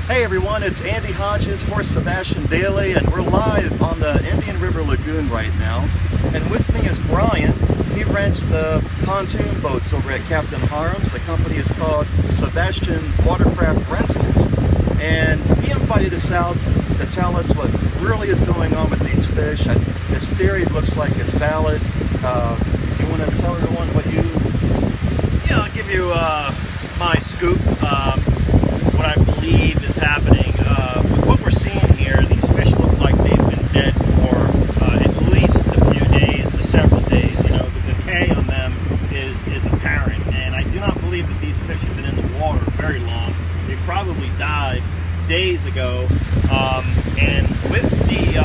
Hey everyone, it's Andy Hodges for Sebastian Daily, and we're live on the Indian River Lagoon right now. And with me is Brian. He rents the pontoon boats over at Captain Harem's. The company is called Sebastian Watercraft Rentals. And he invited us out to tell us what really is going on with these fish. His theory looks like it's valid. You want to tell everyone what you... Yeah, I'll give you my scoop. What I believe is happening. With what we're seeing here, these fish look like they've been dead for at least a few days to several days. You know, the decay on them is apparent, and I do not believe that these fish have been in the water very long. They probably died days ago, and with the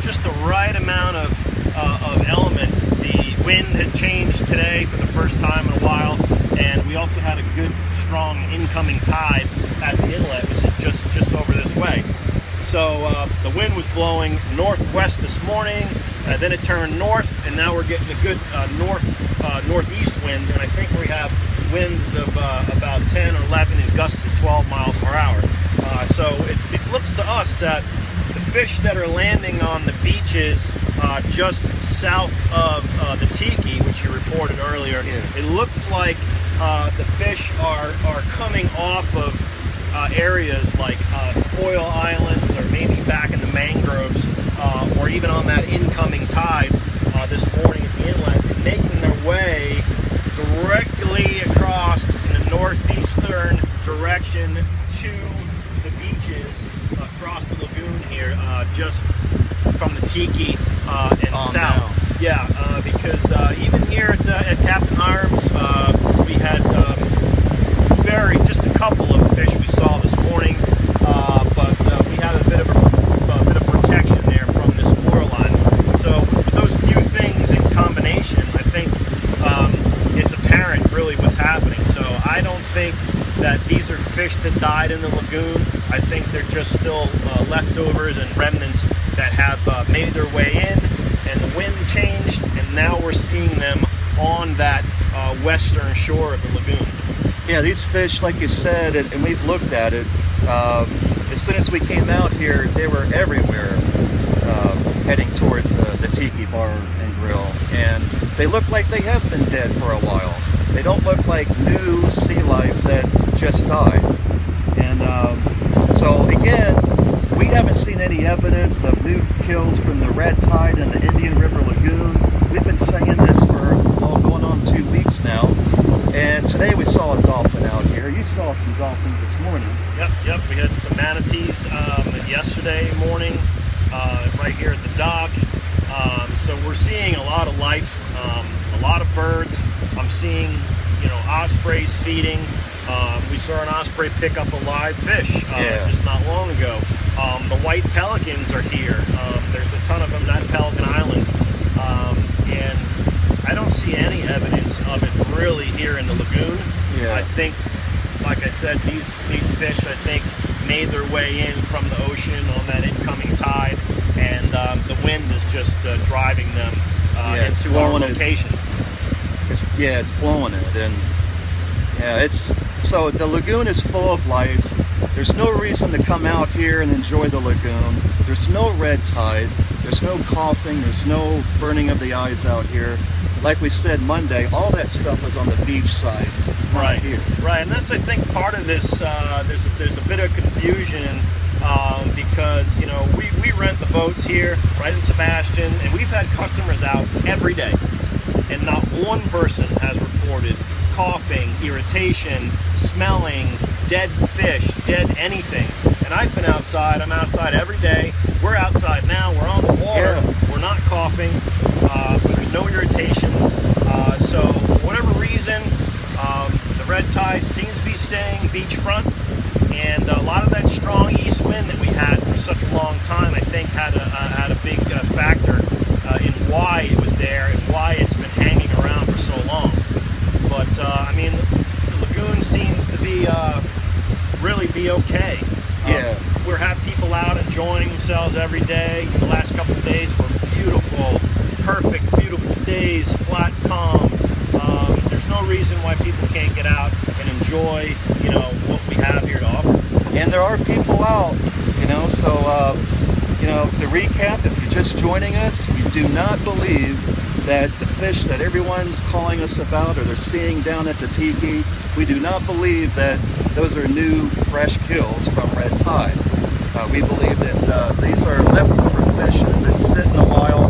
just the right amount of elements, the wind had changed today for the first time in a while, and we also had a good strong incoming tide at the inlet, which is just over this way. So the wind was blowing northwest this morning, then it turned north, and now we're getting a good northeast wind, and I think we have winds of about 10 or 11 and gusts of 12 miles per hour. So it looks to us that the fish that are landing on the beaches just south of the Tiki, which you reported earlier, it looks like the fish are coming off of areas like spoil islands, or maybe back in the mangroves, or even on that incoming tide this morning at the inlet, and making their way directly across in the northeastern direction to the beaches across the lagoon here, just from the Tiki and south. Now. Yeah, because even here at Captain Harem's, we had just a couple of fish we saw this morning, but we had a bit of protection there from the spoil line. So with those few things in combination, I think it's apparent really what's happening. So I don't think that these are fish that died in the lagoon. I think they're just still leftovers and remnants that have made their way in, and the wind changed, and now we're seeing them on that western shore of the lagoon. Yeah, these fish, like you said, and we've looked at it, as soon as we came out here, they were everywhere, heading towards the Tiki Bar and Grill, and they look like they have been dead for a while. They don't look like new sea life that just died. And so again, we haven't seen any evidence of new kills from the red tide in the Indian River Lagoon. We've been saying this for going on 2 weeks now. And today we saw a dolphin out here. You saw some dolphins this morning. Yep. We had some manatees yesterday morning right here at the dock. So we're seeing a lot of life, a lot of birds. I'm seeing, ospreys feeding. We saw an osprey pick up a live fish just not long ago. The white pelicans are here. There's a ton of them at Pelican Island. And I don't see any evidence of it really here in the lagoon. Yeah. I think, like I said, these fish, I think, made their way in from the ocean on that incoming tide, and the wind is just driving them into our locations. It's blowing it, and so the lagoon is full of life. There's no reason to come out here and enjoy the lagoon. There's no red tide. There's no coughing. There's no burning of the eyes out here. Like we said Monday, all that stuff was on the beach side, right here. Right, and that's, I think, part of this. There's a bit of confusion because we rent the boats here right in Sebastian, and we've had customers out every day, and not one person has reported coughing, irritation, smelling, dead fish, dead anything. And I've been outside. I'm outside every day. We're outside now. We're on the water. Yeah. We're not coughing. There's no irritation. So for whatever reason, the red tide seems to be staying beachfront, and a lot of that strong east wind that we had for such a long time, I think, had a big factor in why it was there and why it's been hanging around for so long. But the lagoon seems to be really be okay. We have people out enjoying themselves every day. The last couple of days were beautiful, perfect, beautiful days, flat, calm. There's no reason why people can't get out and enjoy, what we have here to offer. And and there are people out, so, to recap, if you're just joining us, we do not believe that the fish that everyone's calling us about or they're seeing down at the tiki, we do not believe that those are new, fresh kills from red tide. We believe that these are leftover fish that have been sitting a while,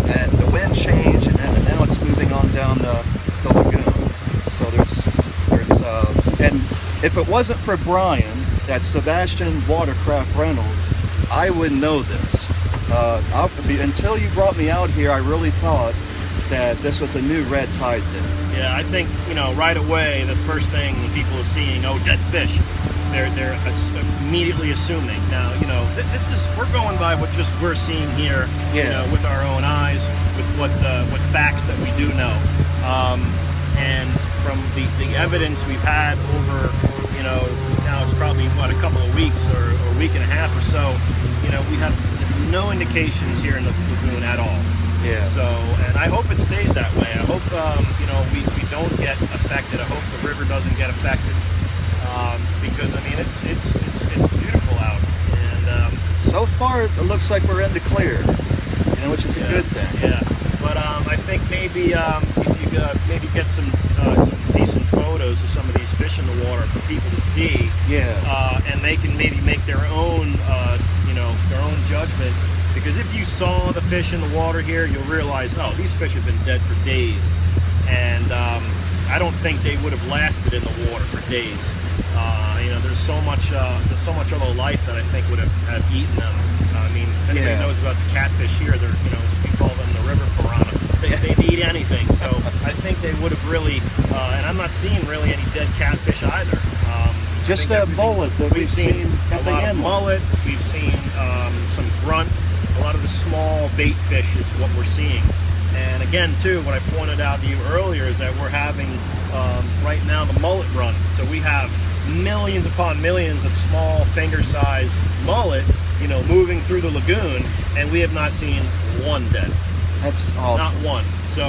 and the wind changed, and now it's moving on down the lagoon. So and if it wasn't for Brian at Sebastian Watercraft Rentals, I wouldn't know this. Until you brought me out here, I really thought that this was the new red tide thing. Yeah, I think, right away, the first thing people are seeing, dead fish. They're immediately assuming. Now, we're going by what just we're seeing here, with our own eyes, with what facts that we do know. And from the evidence we've had over, now it's probably, a couple of weeks or a week and a half or so, we have no indications here in the lagoon at all. Yeah. So, and I hope it stays that way. I hope, we don't get affected. I hope the river doesn't get affected. Because, it's beautiful out. And so far, it looks like we're in the clear, which is a good thing. Yeah. But I think maybe if you maybe get some decent photos of some of these fish in the water for people to see. Yeah. And they can maybe make their own, their own judgment. Because if you saw the fish in the water here, you'll realize, these fish have been dead for days. And I don't think they would have lasted in the water for days. There's so much other life that I think would have eaten them. If anybody knows about the catfish here, we call them the river piranha. They'd eat anything. So I think they would have really, and I'm not seeing really any dead catfish either. Just that mullet that we've seen a lot of mullet. We've seen some grunt. A lot of the small bait fish is what we're seeing. And again, too, what I pointed out to you earlier is that we're having right now the mullet run. So we have millions upon millions of small finger-sized mullet, moving through the lagoon, and we have not seen one dead. That's awesome. Not one. So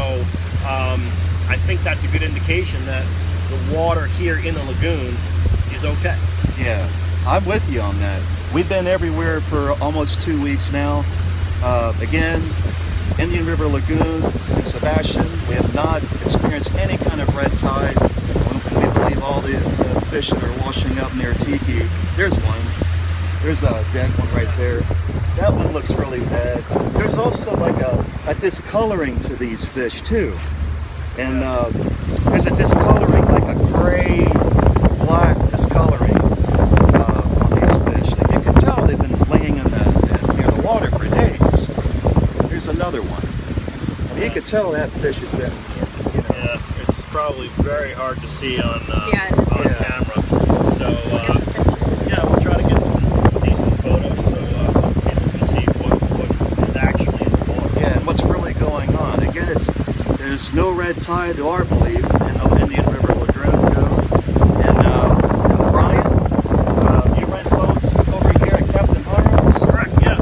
I think that's a good indication that the water here in the lagoon is okay. Yeah, I'm with you on that. We've been everywhere for almost 2 weeks now. Again, Indian River Lagoon in Sebastian, we have not experienced any kind of red tide. We believe all the fish that are washing up near Tiki. There's one. There's a dead one right there. That one looks really bad. There's also like a discoloring to these fish too. And there's a discoloring, like a gray, black discoloring on these fish. And you can tell they've been laying near the water for days. Here's another one. You can tell that fish has been, Yeah, it's probably very hard to see on camera. So, we'll try to get some decent photos so people can see what is actually in the water. Yeah, and what's really going on. Again, there's no red tide to our belief in Indian River Lagoon. And Brian, you rent boats over here at Captain Harris? Correct, yeah.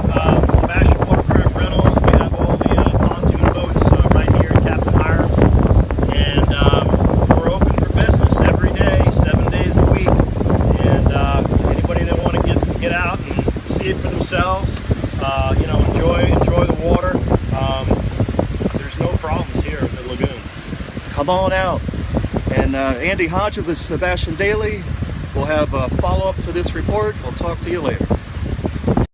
Sebastian Watercraft Rentals. We have all the pontoon boats right here at Captain Harris. And we're open for business every day, 7 days a week. And anybody that want to get out and see it for themselves, enjoy the water. There's no problems here at the lagoon. Come on out. And Andy Hodge with Sebastian Daily will have a follow-up to this report. We'll talk to you later.